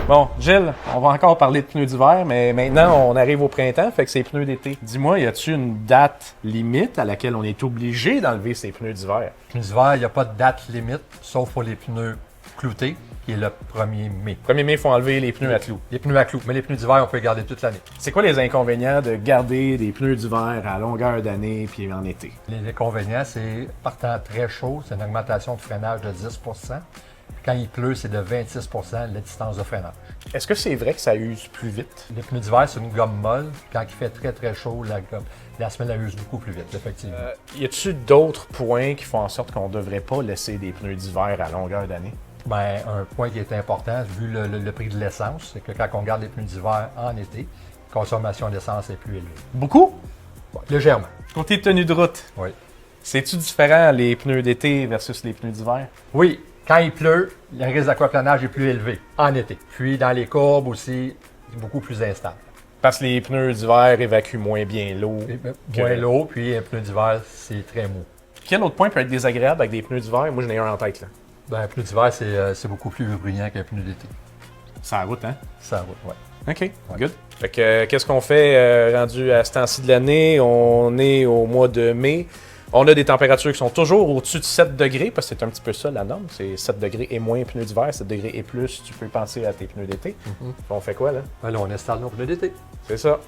Bon, Gilles, on va encore parler de pneus d'hiver, mais maintenant, on arrive au printemps, fait que c'est pneus d'été. Dis-moi, y a-tu une date limite à laquelle on est obligé d'enlever ces pneus d'hiver? Pneus d'hiver, il n'y a pas de date limite, sauf pour les pneus cloutés, qui est le 1er mai. 1er mai, il faut enlever les pneus à clous. Les pneus à clous, mais les pneus d'hiver, on peut les garder toute l'année. C'est quoi les inconvénients de garder des pneus d'hiver à longueur d'année puis en été? Les inconvénients, c'est partant très chaud, c'est une augmentation de freinage de 10 %. Quand il pleut, c'est de 26 % la distance de freinage. Est-ce que c'est vrai que ça use plus vite? Les pneus d'hiver, c'est une gomme molle. Quand il fait très très chaud, la semelle elle use beaucoup plus vite, effectivement. Y a-tu d'autres points qui font en sorte qu'on ne devrait pas laisser des pneus d'hiver à longueur d'année? Ben, un point qui est important, vu le prix de l'essence, c'est que quand on garde les pneus d'hiver en été, la consommation d'essence est plus élevée. Beaucoup? Bon, légèrement. Côté tenue de route, Oui. c'est-tu différent les pneus d'été versus les pneus d'hiver? Oui, quand il pleut, le risque d'aquaplanage est plus élevé en été. Puis dans les courbes aussi, c'est beaucoup plus instable. Parce que les pneus d'hiver évacuent moins bien l'eau. Moins l'eau, puis un pneu d'hiver, c'est très mou. Quel autre point peut être désagréable avec des pneus d'hiver? Moi, j'en ai un en tête, là. Ben, un pneu d'hiver, c'est beaucoup plus bruyant qu'un pneu d'été. Ça route, hein? Ça roule, oui. OK, good. Fait que, qu'est-ce qu'on fait rendu à ce temps-ci de l'année? On est au mois de mai. On a des températures qui sont toujours au-dessus de 7 degrés, parce que c'est un petit peu ça la norme. C'est 7 degrés et moins pneus d'hiver, 7 degrés et plus, tu peux penser à tes pneus d'été. On fait quoi, là? Ben là, on installe nos pneus d'été. C'est ça.